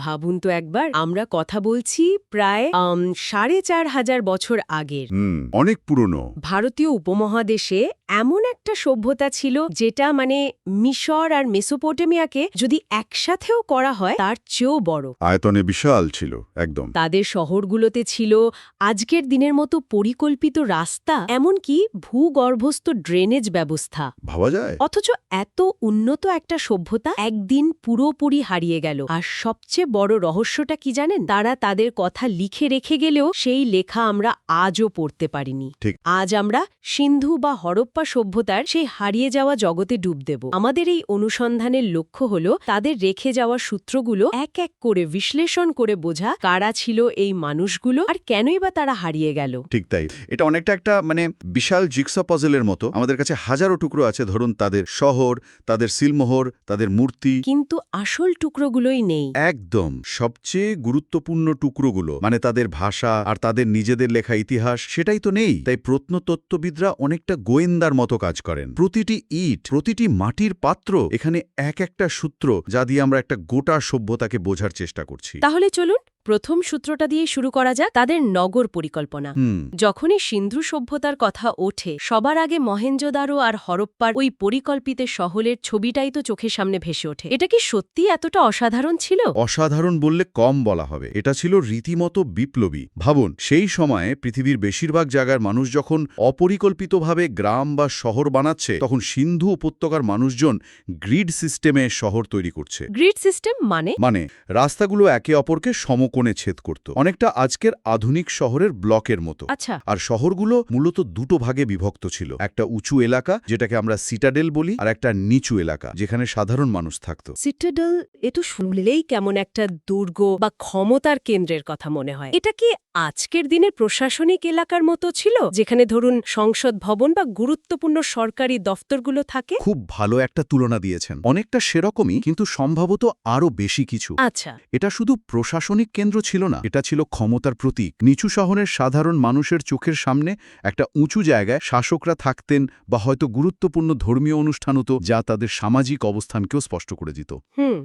ভাবুন তো একবার, আমরা কথা বলছি প্রায় ৪,৫০০ বছর আগের। অনেক পুরনো। ভারতীয় উপমহাদেশে এমন একটা সভ্যতা ছিল যেটা মিশর আর মেসোপটেমিয়াকে যদি একসাথেও করা হয় তার চেয়েও বড়। আয়তনে বিশাল ছিল একদম। তাদের শহরগুলোতে ছিল আজকের দিনের মতো পরিকল্পিত রাস্তা, এমনকি ভূগর্ভস্থ ড্রেনেজ ব্যবস্থা। ভাবা যায়? অথচ এত উন্নত একটা সভ্যতা একদিন পুরোপুরি হারিয়ে গেল। আর সবচেয়ে বড় রহস্যটা কি জানেন? তারা তাদের কথা লিখে রেখে গেলেও সেই লেখা আমরা আজও পড়তে পারিনি। ঠিক। আজ আমরা সিন্ধু বা হরপ্পা সভ্যতার সেই হারিয়ে যাওয়া জগতে ডুব দেব। আমাদের এই অনুসন্ধানের লক্ষ্য হলো তাদের রেখে যাওয়া সূত্রগুলো এক এক করে বিশ্লেষণ করে বোঝা কারা ছিল এই মানুষগুলো আর কেনই বা তারা হারিয়ে গেল। ঠিক তাই। এটা অনেকটা একটা বিশাল জিগসা পাজলের মতো। আমাদের কাছে হাজারো টুকরো আছে, ধরুন তাদের শহর, তাদের সিলমোহর, তাদের মূর্তি, কিন্তু আসল টুকরোগুলোই নেই। একদম সবচেয়ে গুরুত্বপূর্ণ টুকরোগুলো, তাদের ভাষা আর তাদের নিজেদের লেখা ইতিহাস, সেটাই তো নেই। তাই প্রত্নতত্ত্ববিদরা অনেকটা গোয়েন্দার মতো কাজ করেন। প্রতিটি ইট, প্রতিটি মাটির পাত্র এখানে এক একটা সূত্র, যা দিয়ে আমরা একটা গোটা সভ্যতাকে বোঝার চেষ্টা করছি। তাহলে চলুন প্রথম সূত্রটা দিয়ে শুরু করা যাক, তাদের নগর পরিকল্পনা। যখনই সিন্ধু সভ্যতার কথা ওঠে সবার আগে মহেঞ্জোদারো আর হরপ্পার ওই পরিকল্পিত শহরের ছবিটাই তো চোখের সামনে ভেসে ওঠে। এটা কি সত্যি এতটা অসাধারণ ছিল? অসাধারণ বললে কম বলা হবে। এটা ছিল রীতিমতো বিপ্লবী। ভাবুন, সেই সময়ে পৃথিবীর বেশিরভাগ জায়গার মানুষ যখন অপরিকল্পিতভাবে গ্রাম বা শহর বানাচ্ছে, তখন সিন্ধু উপত্যকার মানুষজন গ্রিড সিস্টেমে শহর তৈরি করছে। গ্রিড সিস্টেম মানে রাস্তাগুলো একে অপরকে সমকোণে ছেদ করত, অনেকটা আজকের আধুনিক শহরের ব্লকের মতো। আচ্ছা। আর শহরগুলো মূলত দুটো ভাগে বিভক্ত ছিল। একটা উঁচু এলাকা, যেটাকে আমরা সিটাডেল বলি, আর একটা নিচু এলাকা, যেখানে সাধারণ মানুষ থাকত। সিটাডেল, এ তো শুনলেই কেমন একটা দুর্গ বা ক্ষমতার কেন্দ্রের কথা মনে হয়। এটা কি আজকের দিনের প্রশাসনিক এলাকার মতো ছিল, যেখানে ধরুন সংসদ ভবন বা গুরুত্বপূর্ণ সরকারি দফতরগুলো থাকে? খুব ভালো একটা তুলনা দিয়েছেন। অনেকটা সেরকমই, কিন্তু সম্ভবত আরও বেশি কিছু। আচ্ছা। এটা শুধু প্রশাসনিক কেন্দ্র ছিল না, এটা ছিল ক্ষমতার প্রতীক। নিচু শহরের সাধারণ মানুষের চোখের সামনে একটা উঁচু জায়গায় শাসকরা থাকতেন, বা হয়তো গুরুত্বপূর্ণ ধর্মীয় অনুষ্ঠান হতো, যা তাদের সামাজিক অবস্থানকেও স্পষ্ট করে দিত।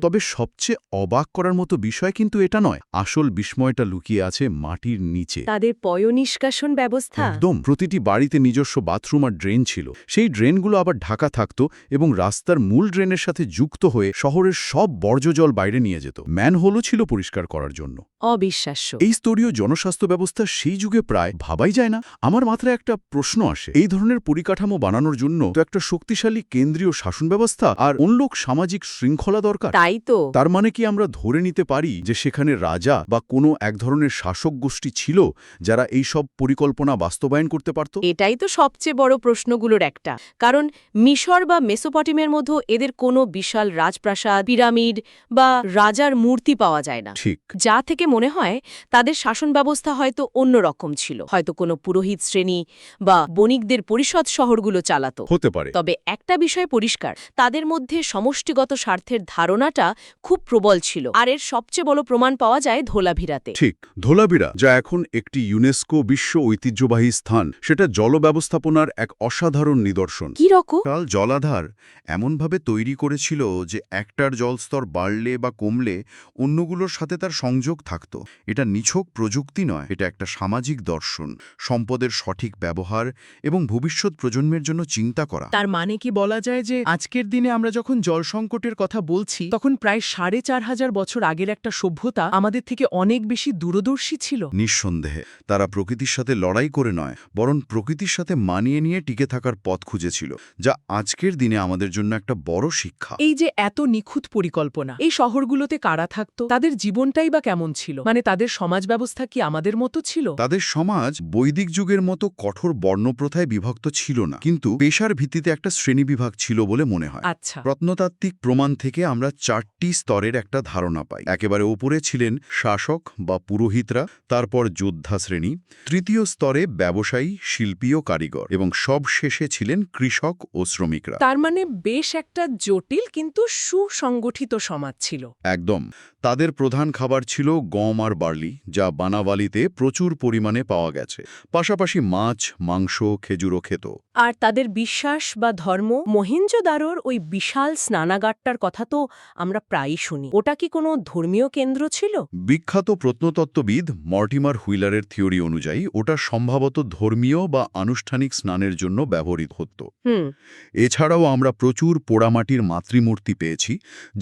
তবে সবচেয়ে অবাক করার মতো বিষয় কিন্তু এটা নয়। আসল বিস্ময়টা লুকিয়ে আছে মাটির নিচে। তাদের পয়ঃনিষ্কাশন ব্যবস্থা। একদম। প্রতিটি বাড়িতে নিজস্ব বাথরুম আর ড্রেন ছিল। সেই ড্রেনগুলো আবার ঢাকা থাকত এবং রাস্তার মূল ড্রেনের সাথে যুক্ত হয়ে শহরের সব বর্জ্য জল বাইরে নিয়ে যেত। ম্যানহোলও ছিল পরিষ্কার করার জন্য। অবিশ্বাস্য। এই স্তরীয় জনস্বাস্থ্য ব্যবস্থা সেই যুগে প্রায় ভাবাই যায় না। আমার মাথায় একটা প্রশ্ন আসে, এই ধরনের পরিকাঠামো বানানোর জন্য তো একটা শক্তিশালী কেন্দ্রীয় শাসন ব্যবস্থা আর অন্যক সামাজিক শৃঙ্খলা দরকার। তাই তো। তার মানে কি আমরা ধরে নিতে পারি যে সেখানে রাজা বা কোনো এক ধরনের শাসক গোষ্ঠী ছিল, যারা এই সব পরিকল্পনা বাস্তবায়ন করতে পারত? এটাই তো সবচেয়ে বড় প্রশ্নগুলোর একটা। কারণ মিশর বা মেসোপটেমিয়ার মধ্যে এদের কোনো বিশাল রাজপ্রাসাদ, পিরামিড বা রাজার মূর্তি পাওয়া যায় না। ঠিক। যা থেকে মনে হয় তাদের শাসন ব্যবস্থা হয়তো অন্য রকম ছিল। হয়তো কোনো পুরোহিত শ্রেণী বা বণিকদের পরিষদ শহরগুলো চালাতো। হতে পারে। তবে একটা বিষয় পরিষ্কার, তাদের মধ্যে সমষ্টিগত স্বার্থের ধারণাটা খুব প্রবল ছিল। আর এর সবচেয়ে বড় প্রমাণ পাওয়া যায় ধোলাভিরাতে। ঠিক। ধোলাভিরা, যা এখন একটি ইউনেস্কো বিশ্ব ঐতিহ্যবাহী স্থান, সেটা জল ব্যবস্থাপনার এক অসাধারণ নিদর্শন। কি রকম? কাল জলাধার এমনভাবে তৈরি করেছিল যে একটার জলস্তর বাড়লে বা কমলে অন্যগুলোর সাথে তার সংযোগ থাকত। এটা নিছক প্রযুক্তি নয়, এটা একটা সামাজিক দর্শন, সম্পদের সঠিক ব্যবহার এবং ভবিষ্যৎ প্রজন্মের জন্য চিন্তা করা। তার মানে কি বলা যায় যে আজকের দিনে আমরা যখন জল সংকটের কথা বলছি, তখন প্রায় ৪,৫০০ বছর আগের একটা সভ্যতা আমাদের থেকে অনেক বেশি দূরদর্শী ছিল? নিঃসন্দেহে। তারা প্রকৃতির সাথে লড়াই করে নয়, বরং প্রকৃতির সাথে মানিয়ে নিয়ে টিকে থাকার পথ খুঁজেছিল, যা আজকের দিনে আমাদের জন্য একটা বড় শিক্ষা। এই যে এত নিখুঁত পরিকল্পনা, এই শহরগুলোতে কারা থাকতো? তাদের জীবনটাই বা কেমন ছিল? তাদের সমাজ ব্যবস্থা কি আমাদের মতো ছিল? তাদের সমাজ বৈদিক যুগের মতো কঠোর বর্ণপ্রথায় বিভক্ত ছিল না, কিন্তু পেশার ভিত্তিতে একটা শ্রেণীবিভাগ ছিল বলে মনে হয়। আচ্ছা। প্রত্নতাত্ত্বিক প্রমাণ থেকে আমরা 4টি স্তরের একটা ধারণা পাই। একেবারে উপরে ছিলেন শাসক বা পুরোহিতরা, তারপর যোদ্ধা শ্রেণী, তৃতীয় স্তরে ব্যবসায়ী, শিল্পী ও কারিগর, এবং সব শেষে ছিলেন কৃষক ও শ্রমিকরা। তার মানে বেশ একটা জটিল কিন্তু সুসংগঠিত সমাজ ছিল। একদম। তাদের প্রধান খাবার ছিল গম আর বার্লি, যা বানাওয়ালিতে প্রচুর পরিমাণে পাওয়া গেছে। পাশাপাশি মাছ, মাংস, খেজুরও খেত। আর তাদের বিশ্বাস বা ধর্ম, মহেঞ্জোদারোর ওই বিশাল স্নানাগারটার কথা তো আমরা প্রায়ই শুনি। ওটা কি কোনো ধর্মীয় কেন্দ্র ছিল? বিখ্যাত প্রত্নতত্ত্ববিদ মর্টিমার হুইলারের থিওরি অনুযায়ী ওটা সম্ভবত ধর্মীয় বা আনুষ্ঠানিক স্নানের জন্য ব্যবহৃত হতো। এছাড়াও আমরা প্রচুর পোড়ামাটির মাতৃমূর্তি পেয়েছি,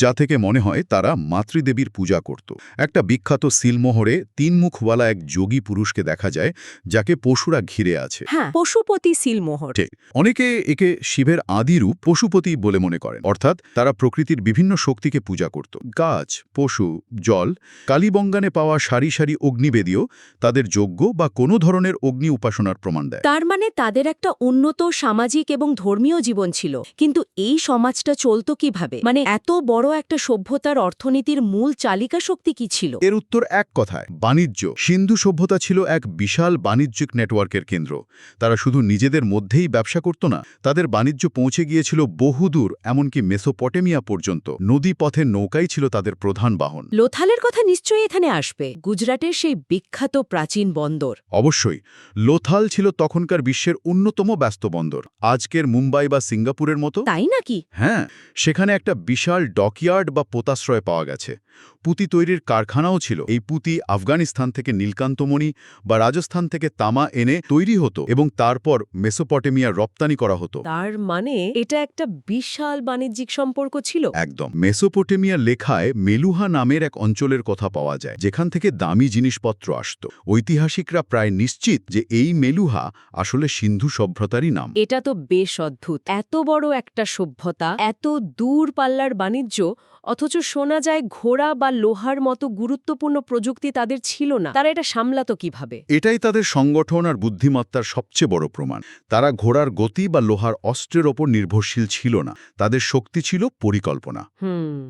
যা থেকে মনে হয় তারা মাতৃদেবীর পূজা করত। একটা বিখ্যাত সিলমোহরে 3 মুখওয়ালা এক যোগী পুরুষকে দেখা যায়, যাকে পশুরা ঘিরে আছে। হ্যাঁ, পশুপতি সিলমোহর। অনেকে একে শিবের আদিরূপ পশুপতি বলে মনে করেন, অর্থাৎ তারা প্রকৃতির বিভিন্ন শক্তিকে পূজা করত। গাছ, পশু, জল, কালীবঙ্গানে পাওয়া সারি সারি অগ্নিবেদীও তাদের যজ্ঞ বা কোনো ধরনের অগ্নি উপাসনার প্রমাণ দেয়। তার মানে তাদের একটা উন্নত সামাজিক এবং ধর্মীয় জীবন ছিল। কিন্তু এই সমাজটা চলত কিভাবে? মানে এত বড় একটা সভ্যতার অর্থনীতির মূল চালিকা শক্তি কি ছিল? এর উত্তর এক কথায়, বাণিজ্য। সিন্ধু সভ্যতা ছিল এক বিশাল বাণিজ্যিক নেটওয়ার্কের কেন্দ্র। তারা শুধু নিজেদের মধ্যেই ব্যবসা করত না, তাদের বাণিজ্য পৌঁছে গিয়েছিল বহুদূর, এমনকি মেসোপটেমিয়া পর্যন্ত। নদী পথে নৌকাই ছিল তাদের প্রধান বাহন। লোথালের কথা নিশ্চয়ই এখানে আসবে, গুজরাটের সেই বিখ্যাত প্রাচীন বন্দর। অবশ্যই, লোথাল ছিল তখনকার বিশ্বের অন্যতম ব্যস্ত বন্দর, আজকের মুম্বাই বা সিঙ্গাপুরের মতো। তাই নাকি? হ্যাঁ, সেখানে একটা বিশাল ডকইয়ার্ড বা পোতাশ্রয় পাওয়া গেছে। পুঁতি তৈরির কারখানাও ছিল। এই পুঁতি আফগানিস্তান থেকে নীলকান্তমণি বা রাজস্থান থেকে তামা এনে তৈরি হতো এবং তারপর মেসোপটেমিয়া রপ্তানি করা হতো। তার মানে এটা একটা বিশাল বাণিজ্যিক সম্পর্ক ছিল। একদম। মেসোপটেমিয়া লেখায় মেলুহা নামের এক অঞ্চলের কথা পাওয়া যায়, যেখান থেকে দামি জিনিসপত্র আসত। ঐতিহাসিকরা প্রায় নিশ্চিত যে এই মেলুহা আসলে সিন্ধু সভ্যতারই নাম। এটা তো বেশ অদ্ভুত। এত বড় একটা সভ্যতা, এত দূর পাল্লার বাণিজ্য, অথচ শোনা যায় ঘোড়া বা লোহার মতো গুরুত্বপূর্ণ প্রযুক্তি তাদের ছিল না। তারা এটা সামলাতো কিভাবে? এটাই তাদের সংগঠন আর বুদ্ধিমত্তার সবচেয়ে বড় প্রমাণ। তারা ঘোড়ার গতি বা লোহার অস্ত্রের ওপর নির্ভরশীল ছিল না, তাদের শক্তি ছিল পরিকল্পনা।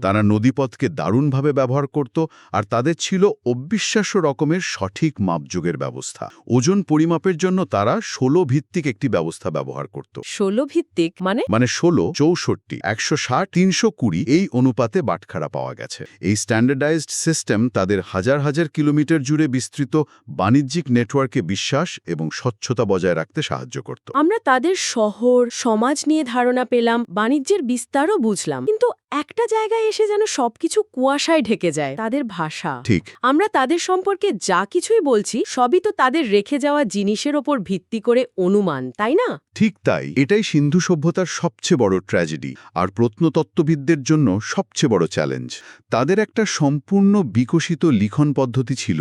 তারা নদীপথকে দারুণভাবে ব্যবহার করত, আর তাদের ছিল অবিশ্বাস্য রকমের সঠিক মাপযোগের ব্যবস্থা। ওজন পরিমাপের জন্য তারা 16 ভিত্তিক একটি ব্যবস্থা ব্যবহার করত। 16 ভিত্তিক মানে? 16, 64, 160, 320 এই অনুপাতে বাটখারা পাওয়া গেছে। এই স্ট্যান্ডার্ডাইজড সিস্টেম তাদের হাজার হাজার কিলোমিটার জুড়ে বিস্তৃত বাণিজ্যিক নেটওয়ার্কে বিশ্বাস এবং স্বচ্ছতা বজায় রাখতে সাহায্য করত। আমরা তাদের শহর, সমাজ নিয়ে ধারণা পেলাম, বাণিজ্যের বিস্তারও বুঝলাম, কিন্তু একটা জায়গায় এসে যেন সবকিছু কুয়াশায় ঢেকে যায়। তাদের ভাষা। ঠিক। আমরা তাদের সম্পর্কে যা কিছুই বলছি, সবই তো তাদের রেখে যাওয়া জিনিসের ওপর ভিত্তি করে অনুমান, তাই না? ঠিক তাই। এটাই সিন্ধু সভ্যতার সবচেয়ে বড় ট্র্যাজেডি আর প্রত্নতত্ত্ববিদদের জন্য সবচেয়ে বড় চ্যালেঞ্জ। তাদের একটা সম্পূর্ণ বিকশিত লিখন পদ্ধতি ছিল,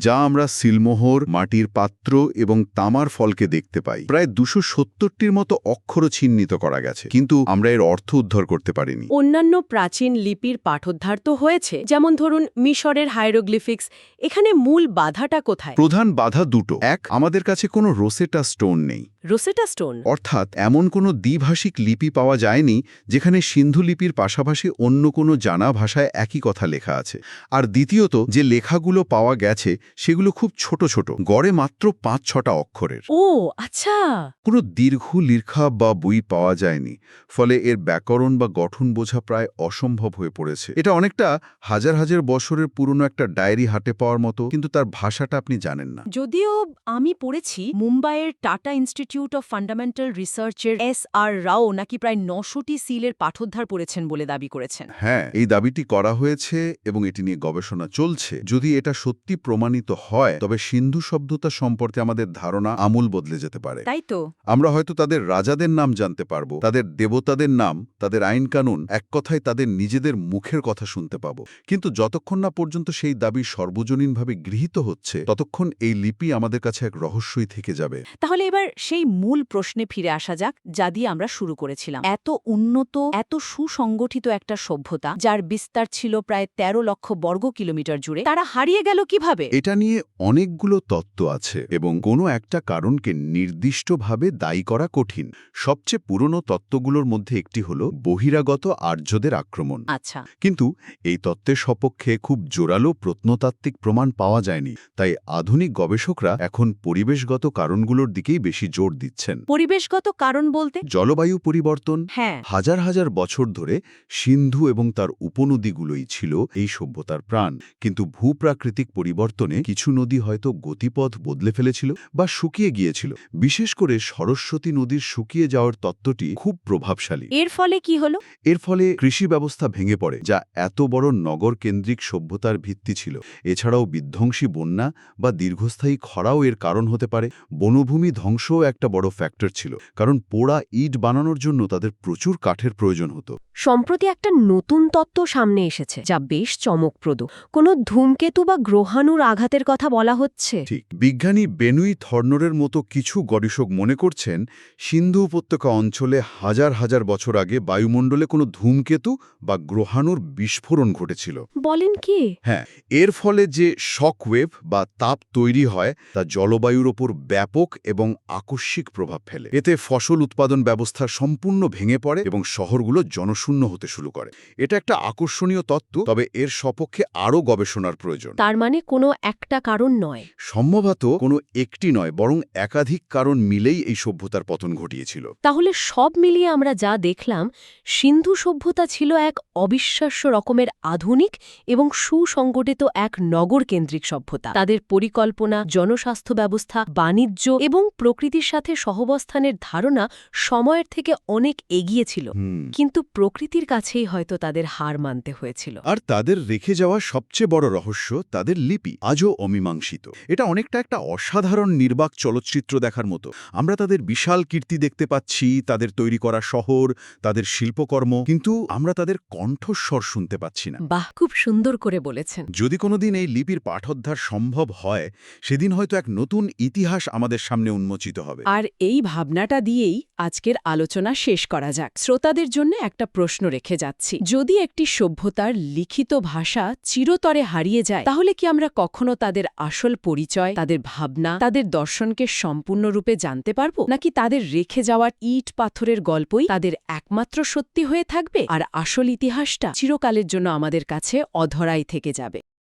যা আমরা সিলমোহর, মাটির পাত্র এবং তামার ফলকে দেখতে পাই। প্রায় 270টির মতো অক্ষরও চিহ্নিত করা গেছে, কিন্তু আমরা এর অর্থ উদ্ধার করতে পারিনি। অন্যান্য প্রাচীন লিপির পাঠোদ্ধার তো হয়েছে, যেমন ধরুন মিশরের হাইরোগ্লিফিক্স। এখানে মূল বাধাটা কোথায়? প্রধান বাধা দুটো। এক, আমাদের কাছে কোনো রোসেটা স্টোন নেই। রোসেটা স্টোন অর্থাৎ এমন কোনো দ্বিভাষিক লিপি পাওয়া যায়নি যেখানে সিন্ধু লিপির পাশাপাশি অন্য কোনো জানা ভাষায় একই কথা লেখা আছে। আর দ্বিতীয়ত, যে লেখাগুলো পাওয়া গেছে সেগুলো খুব ছোট ছোট, গড়ে মাত্র 5-6টা অক্ষরের। ও আচ্ছা। কোনো দীর্ঘ লেখা বা বই পাওয়া যায়নি, ফলে এর ব্যাকরণ বা গঠন বোঝা প্রায় অসম্ভব হয়ে পড়েছে। এটা অনেকটা হাজার হাজার বছরের পুরনো একটা ডায়েরি হাতে পাওয়ার মতো, কিন্তু তার ভাষাটা আপনি জানেন না। যদিও আমি পড়েছি মুম্বাইয়ের টাটা ইনস্টিটিউট অফ ফান্ডামেন্টাল রিসার্চের S.R. রাও নাকি প্রায় 900টি সিলের পাঠোদ্ধার করেছেন বলে দাবি করেছেন। হ্যাঁ, এই দাবিটি করা হয়েছে এবং এটি নিয়ে গবেষণা চলছে। যদি এটা সত্যি প্রমাণিত হয়, তবে সিন্ধু সভ্যতা সম্পর্কে আমাদের ধারণা আমূল বদলে যেতে পারে। তাই তো। আমরা হয়তো তাদের রাজাদের নাম জানতে পারবো, তাদের দেবতাদের নাম, তাদের আইন কানুন, এক কথায় তাদের নিজেদের মুখের কথা শুনতে পাবো। কিন্তু যতক্ষণ না পর্যন্ত সেই দাবি সর্বজনীনভাবে গৃহীত হচ্ছে, ততক্ষণ এই লিপি আমাদের কাছে এক রহস্যই থেকে যাবে। তাহলে এবার সেই মূল প্রশ্নে ফিরে আসা যাক, যা দিয়ে আমরা শুরু করেছিলাম। এত উন্নত, এত সুসংগঠিত একটা সভ্যতা, যার বিস্তার ছিল প্রায় 13 লক্ষ বর্গ কিলোমিটার জুড়ে, তারা হারিয়ে গেল কিভাবে? এটা নিয়ে অনেকগুলো তত্ত্ব আছে এবং কোনো একটা কারণকে নির্দিষ্টভাবে দায়ী করা কঠিন। সবচেয়ে পুরনো তত্ত্বগুলোর মধ্যে একটি হল বহিরাগত আর্য আর্যদের আক্রমণ। আচ্ছা। কিন্তু এই তত্ত্বের সপক্ষে খুব জোরালো প্রত্নতাত্ত্বিক প্রমাণ পাওয়া যায়নি, তাই আধুনিক গবেষকরা এখন পরিবেশগত কারণগুলোর দিকেই বেশি জোর দিচ্ছেন। পরিবেশগত কারণ বলতে? জলবায়ু পরিবর্তন। হ্যাঁ। হাজার হাজার বছর ধরে সিন্ধু এবং তার উপনদীগুলোই ছিল এই সভ্যতার প্রাণ, কিন্তু ভূপ্রাকৃতিক পরিবর্তনে কিছু নদী হয়তো গতিপথ বদলে ফেলেছিল বা শুকিয়ে গিয়েছিল। বিশেষ করে সরস্বতী নদীর শুকিয়ে যাওয়ার তত্ত্বটি খুব প্রভাবশালী। এর ফলে কি হলো? এর ফলে কৃষি ব্যবস্থা ভেঙে পড়ে, যা এত বড় নগর কেন্দ্রিক সভ্যতার ভিত্তি ছিল। এছাড়াও বিধ্বংসী বন্যা বা দীর্ঘস্থায়ী খরাও এর কারণ হতে পারে। বনভূমি ধ্বংসও একটা বড় ফ্যাক্টর ছিল, কারণ পোড়া ইট বানানোর জন্য তাদের প্রচুর কাঠের প্রয়োজন হতো। সম্প্রতি একটা নতুন তত্ত্ব সামনে এসেছে যা বেশ চমকপ্রদ। কোনো ধূমকেতু বা গ্রহাণুর আঘাতের কথা বলা হচ্ছে। ঠিক। বিজ্ঞানী বেনুই থর্নরের মতো কিছু গবেষক মনে করছেন সিন্ধু উপত্যকা অঞ্চলে হাজার হাজার বছর আগে বায়ুমণ্ডলে কোনো ধূমকেতু বা গ্রহাণুর বিস্ফোরণ ঘটেছিল। বলেন কি? হ্যাঁ, এর ফলে যে শকওয়েভ বা তাপ তৈরি হয় তা জলবায়ুর ওপর ব্যাপক এবং আকস্মিক প্রভাব ফেলে। এতে ফসল উৎপাদন ব্যবস্থা সম্পূর্ণ ভেঙে পড়ে এবং শহরগুলো জনশূন্য হতে শুরু করে। এটা একটা আকর্ষণীয় তত্ত্ব, তবে এর সপক্ষে আরও গবেষণার প্রয়োজন। তার মানে কোনো একটা কারণ নয়। সম্ভবত কোনো একটি নয়, বরং একাধিক কারণ মিলেই এই সভ্যতার পতন ঘটিয়েছিল। তাহলে সব মিলিয়ে আমরা যা দেখলাম, সিন্ধু সভ্যতা ছিল এক অবিশ্বাস্য রকমের আধুনিক এবং সুসংগঠিত এক নগরকেন্দ্রিক সভ্যতা। তাদের পরিকল্পনা, জনস্বাস্থ্য ব্যবস্থা, বাণিজ্য এবং প্রকৃতির সাথে সহাবস্থানের ধারণা সময়ের থেকে অনেক এগিয়ে ছিল। কিন্তু প্রকৃতির কাছেই হয়তো তাদের হার মানতে হয়েছিল। আর তাদের রেখে যাওয়া সবচেয়ে বড় রহস্য তাদের লিপি আজও অমীমাংসিত। এটা অনেকটা একটা অসাধারণ নির্বাক চলচ্চিত্র দেখার মতো। আমরা তাদের বিশাল কীর্তি দেখতে পাচ্ছি, তাদের তৈরি করা শহর, তাদের শিল্পকর্ম, কিন্তু আমরা তাদের কণ্ঠস্বর শুনতে পাচ্ছি না। বাহ, খুব সুন্দর করে বলেছেন। যদি কোনোদিন এই লিপির পাঠোদ্ধার সম্ভব হয়, সেদিন হয়তো এক নতুন ইতিহাস আমাদের সামনে উন্মোচিত হবে। আর এই ভাবনাটা দিয়েই আজকের আলোচনা শেষ করা যাক। শ্রোতাদের জন্য একটা প্রশ্ন রেখে যাচ্ছি। যদি একটি সভ্যতার লিখিত ভাষা চিরতরে হারিয়ে যায়, তাহলে কি আমরা কখনো তাদের আসল পরিচয়, তাদের ভাবনা, তাদের দর্শনকে সম্পূর্ণরূপে জানতে পারব? নাকি তাদের রেখে যাওয়ার ইট পাথরের গল্পই তাদের একমাত্র সত্যি হয়ে থাকবে, আর আসল ইতিহাসটা চিরকালের জন্য আমাদের কাছে অধরাই থেকে যাবে?